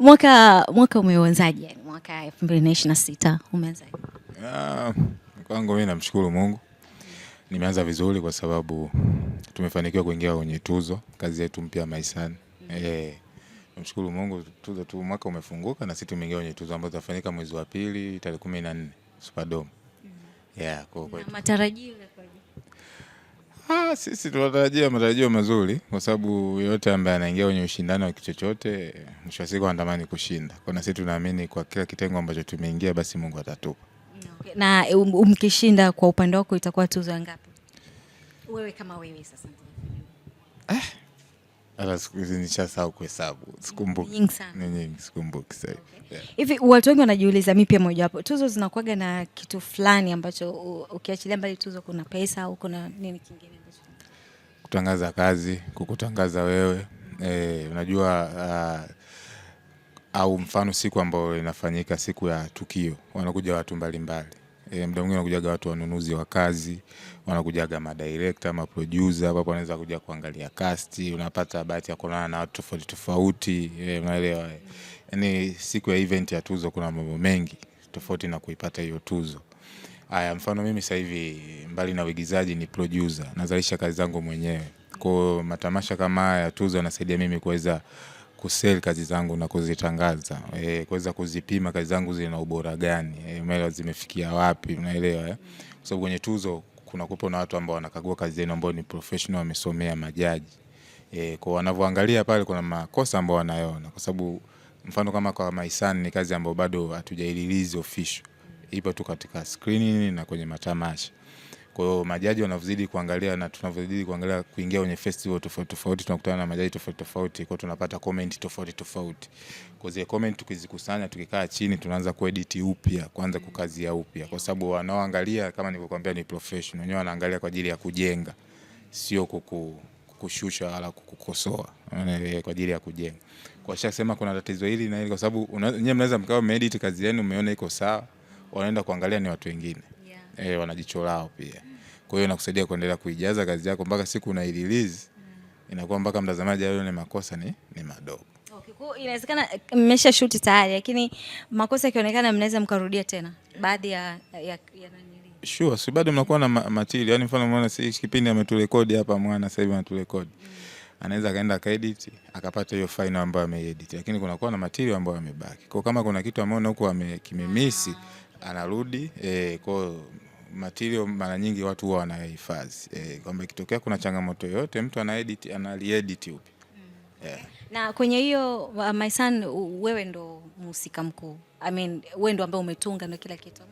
Mwaka umeanzaje? Yani mwaka 2026 umeanzaje? Kwangu mimi namshukuru Mungu. Nimeanza vizuri kwa sababu tumefanikiwa kuingia kwenye tuzo kazi yetu mpya maisani. Namshukuru Mungu, tuzo tu mwaka umefunguka na sisi tumeingia kwenye tuzo ambazo zitafanyika mwezi wa pili tarehe 14 Superdome. Kwa matarajio yakoje? Sisi tunatarajia matarajio mazuri kwa sababu yote ambaye anaingia kwenye ushindano wa kichochote mwisho wa siku anatamani kushinda. Kwa na sisi tunaamini kwa kila kitengo ambacho tumeingia basi Mungu atatupa. Okay. Na mkishinda kwa upande wako itakuwa tuzo ngapi? Wewe kama wewe sasa. Hata siku hizi nishasahau kuhesabu. Sikumbuki. Ni nyingi sikumbuki sasa. Hivi watu wengi wanajiuliza, mimi pia moja wapo. Tuzo zinakuwaga na kitu fulani ambacho ukiachilia mbali tuzo kuna pesa au kuna nini kingine ambacho? Kutangaza kazi, kukutangaza wewe. Unajua au mfano siku ambayo inafanyika siku ya tukio, wanakuja watu mbalimbali. Muda mwingine wanakuja watu wanunuzi wa kazi, wanakuja madirector, maproducer, hapo wanaweza kuja kuangalia cast, unapata bahati ya kuonana na watu tofauti tofauti, unaelewa. Yaani siku ya event ya tuzo kuna mambo mengi tofauti na kuipata hiyo tuzo. Haya, mfano mimi sasa hivi mbali na uigizaji ni producer, nazalisha kazi zangu mwenyewe. Kwa matamasha kama haya ya tuzo yanasaidia mimi kuweza kusell kazi zangu na kuzitangaza, kuweza kuzipima kazi zangu zina ubora gani, umeelewa, zimefikia wapi, unaelewa. Kwa sababu kwenye tuzo kuna kupo na watu ambao wanakagua kazi zenu ambao ni professional, wamesomea, majaji. Kwa wanavyoangalia pale kuna makosa ambao wanayaona, kwa sababu mfano kama kwa Maisani ni kazi ambayo bado hatujairelease official, ipo tu katika screening na kwenye matamasha. Kwa hiyo majaji wanazidi kuangalia na tunavyozidi kuangalia kuingia kwenye festival tofauti tofauti, tunakutana na majaji tofauti tofauti, kwa tunapata comment tofauti tofauti. Kwa zile comment tukizikusanya, tukikaa chini tunaanza kuedit upya, kuanza kukazia upya, kwa sababu wanaoangalia kama nilivyokuambia ni professional, wenyewe wanaangalia kwa ajili ya kujenga, sio kukushusha wala kukukosoa, kwa ajili ya kujenga. Kwa shaka kuna tatizo hili na hili, kwa sababu nyinyi mnaweza mkao mmeedit kazi yenu umeona iko sawa, wanaenda kuangalia ni watu wengine. Wanajicho lao pia. Kwa hiyo inakusaidia kuendelea kuijaza kazi yako mpaka siku una release, inakuwa mpaka mtazamaji aone makosa ni madogo. Okay, kwa hiyo inawezekana mmesha shoot tayari lakini makosa yakionekana mnaweza mkarudia tena baadhi ya nani? Sure, si bado mnakuwa na material. Yaani mfano umeona si kipindi ameturekodi hapa mwana sasa hivi anaturekodi. Anaweza kaenda akaedit akapata hiyo final ambayo ameedit, lakini kunakuwa na material ambayo amebaki. Kwa kama kuna kitu ameona huko kimemisi anarudi, kwa material mara nyingi watu huwa wanahifadhi, kwamba ikitokea kuna changamoto yoyote mtu analiedit upya. Na kwenye hiyo Maisani wewe ndo mhusika mkuu, wewe ndo ambaye umetunga na kila kitu?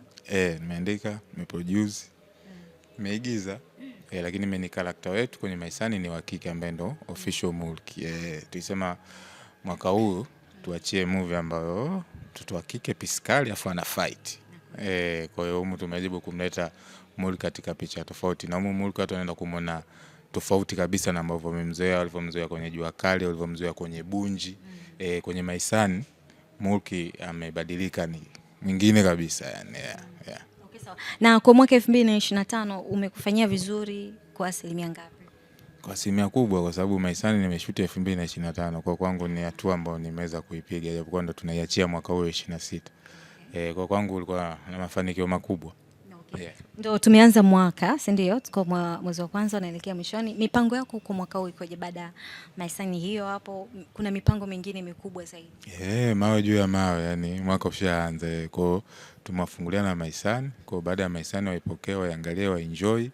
Nimeandika, nimeproduce, nimeigiza, lakini mimi ni character wetu kwenye Maisani ni wa kike ambaye ndo official Mulki. Tulisema mwaka huu tuachie movie ambayo mtoto wa kike piskali afu ana fight. Kwa hiyo humu tumejibu kumleta Mulki katika picha tofauti, na humu Mulki watu wanaenda kumuona tofauti kabisa na ambavyo walivyomzoea kwenye Jua Kali, walivyomzoea kwenye Bunji. Kwenye Maisani Mulki amebadilika, ni mwingine kabisa yani. Okay, sawa. Na kwa mwaka 2025 umekufanyia vizuri kwa asilimia ngapi? Kwa asilimia kubwa, kwa sababu Maisani nimeshoot 2025, kwa kwangu ni hatua ambayo nimeweza kuipiga, japokuwa ndo tunaiachia mwaka huu 26. Kwa kwangu ulikuwa na mafanikio makubwa. Ndio tumeanza mwaka, si ndio? Tuko mwezi wa kwanza unaelekea mwishoni. Mipango yako kwa mwaka huu ikoje baada ya Maisani hiyo hapo? Kuna mipango mingine mikubwa zaidi? Mawe juu ya mawe, yani mwaka ushaanza. Kwa tumewafungulia na Maisani, kwa baada ya Maisani waipokee, waangalie, waenjoy.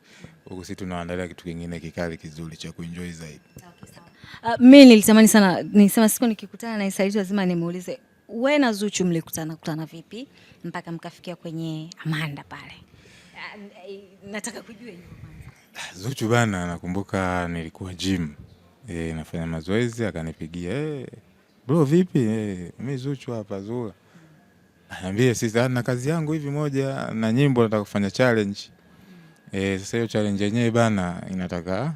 Huko sisi tunaandalia kitu kingine kikali kizuri cha kuenjoy zaidi. Okay, sawa. Mimi nilitamani sana, nilisema siku nikikutana na Isaito lazima nimuulize, wewe na Zuchu mlikutana vipi mpaka mkafikia kwenye Amanda pale? Nataka kujua hiyo kwanza. Zuchu bana, nakumbuka nilikuwa gym. Nafanya mazoezi akanipigia, bro vipi? Mimi Zuchu hapa Zura. Ananiambia sisi na kazi yangu hivi moja na nyimbo nataka kufanya challenge. Sasa hiyo challenge yenyewe bana inataka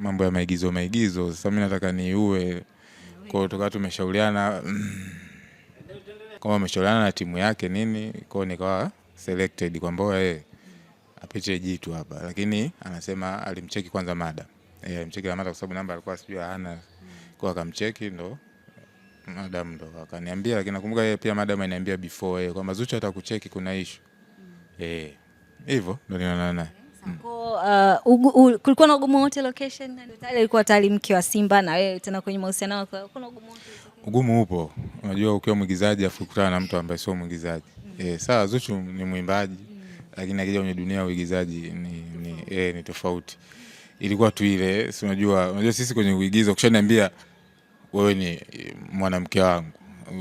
mambo ya maigizo. Sasa mimi nataka niue. Kwa hiyo tukawa tumeshauriana kama ameshauriana na timu yake nini, kwa hiyo nikawa selected kwamba apite jitu hapa, lakini anasema alimcheki kwanza madam. Alimcheki na madam kwa sababu namba alikuwa sijui hana, kwa akamcheki ndo Madam ndo akaniambia, lakini nakumbuka yeye pia madam aliniambia before kwamba Zuchu atakucheki kuna issue. Hivyo ndo ninaona naye. Kulikuwa na ugumu wote location na tayari alikuwa tayari mke wa Simba na wewe tena kwenye mahusiano wako kuna ugumu wote? Ugumu upo. Unajua ukiwa mwigizaji afu kukutana na mtu ambaye sio mwigizaji. Sawa Zuchu ni mwimbaji lakini akija kwenye dunia ya uigizaji ni tofauti. Ilikuwa tu ile, si unajua sisi kwenye uigizo ukishaniambia wewe ni mwanamke wangu,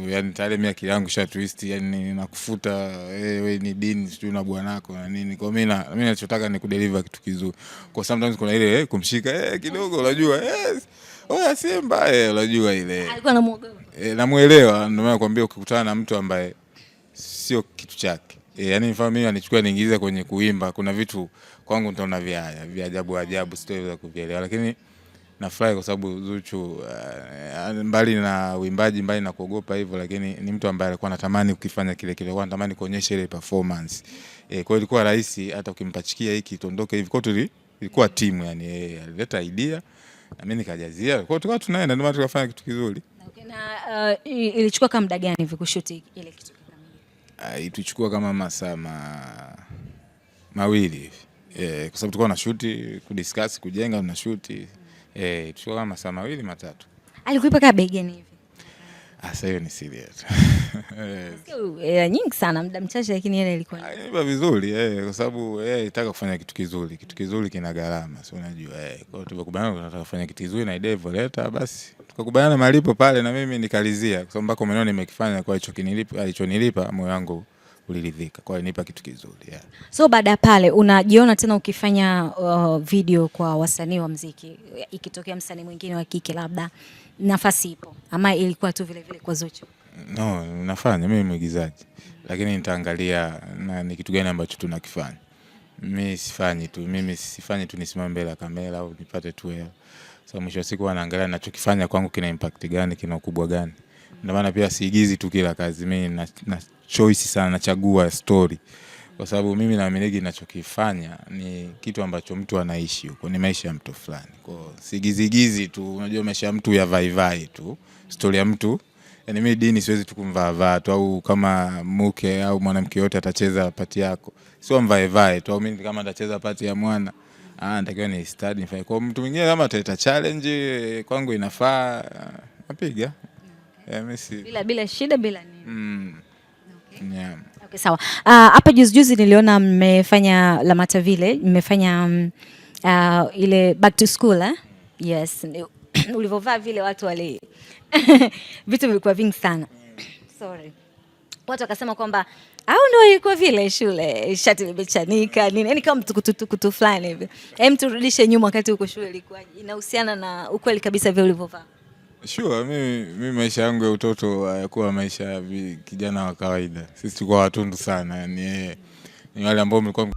yani tayari mimi akili yangu sha twist, yani nakufuta wewe ni dini sio na bwanako na nini. Kwa mimi ninachotaka ni kudeliver kitu kizuri. Kwa sometimes kuna ile kumshika kidogo, unajua oya Simba unajua ile alikuwa anamuogopa. Namuelewa, ndio maana nakwambia ukikutana na mtu ambaye sio kitu chake, yani mfano mimi anichukua niingize kwenye kuimba, kuna vitu kwangu nitaona vya ajabu sitaweza kuvielewa, lakini nafurahi kwa sababu Zuchu mbali na uimbaji, mbali na kuogopa hivyo, lakini ni mtu ambaye alikuwa anatamani ukifanya kile alikuwa anatamani kuonyesha ile performance. Kwa hiyo ilikuwa rahisi hata ukimpachikia hiki tondoke hivi. Kwa hiyo ilikuwa timu, yani alileta idea na mimi nikajazia. Kwa hiyo tulikuwa tunaenda, ndio maana tukafanya kitu kizuri. Okay, na ilichukua kama muda gani hivi kushoot ile kitu kikamilika? Ilichukua kama masaa mawili hivi. Kwa sababu tulikuwa na shoot, kudiscuss, kujenga na shoot. Tuchukua kama masaa mawili matatu. Alikuipa kama bei gani hivi? Sasa hiyo ni serious. Nyingi sana muda mchache, lakini yeye ilikuwa ni vizuri kwa sababu itaka kufanya kitu kizuri. Kitu kizuri kina gharama, si unajua. Kwa hiyo tukakubaliana tunataka kufanya kitu kizuri na idea ivoleta, basi tukakubaliana malipo pale na mimi nikalizia, kwa sababu mpaka umeona nimekifanya kwa hicho alichonilipa moyo wangu uliridhika. Kwa hiyo nipa kitu kizuri. So baada pale unajiona tena ukifanya video kwa wasanii wa muziki, ikitokea msanii mwingine wa kike labda nafasi ipo, ama ilikuwa tu vile vile kwa Zuchu? No, nafanya mimi mwigizaji, lakini nitaangalia na ni kitu gani ambacho tunakifanya. Mimi sifanyi tu nisimame mbele ya kamera au nipate tu hela. So mwisho wa siku wanaangalia ninachokifanya kwangu kina impact gani, kina ukubwa gani. Ndio maana pia siigizi tu kila kazi, mimi na choice sana, nachagua story. Kwa sababu mimi naamini ninachokifanya ni kitu ambacho mtu anaishi huko, ni maisha ya mtu fulani. Kwa siigizi tu, unajua maisha ya mtu ya vai tu, story ya mtu. Yani mimi dini siwezi tu kumvaa tu, au kama mke au mwanamke yote atacheza pati yako, sio mvae tu, au mimi kama atacheza pati ya mwana natakiwa ni study nifanye. Kwa mtu mwingine kama ataleta challenge kwangu inafaa, napiga. Bila shida, bila nini. Okay. Yeah. Okay, sawa. Hapa juzi niliona mmefanya Lamata vile, mmefanya ile back to school Yes. Ulivovaa vile watu wale vitu vilikuwa vingi sana. Sorry. Watu wakasema kwamba au ndio ilikuwa vile shule, shati limechanika nini, yani kama mtukutu fulani hivi. Turudishe nyuma, wakati uko shule ilikuwa inahusiana na ukweli kabisa vile ulivovaa? Sure, mimi maisha yangu ya utoto hayakuwa maisha ya kijana wa kawaida. Sisi tulikuwa watundu sana, yani ni wale ambao mlikuwa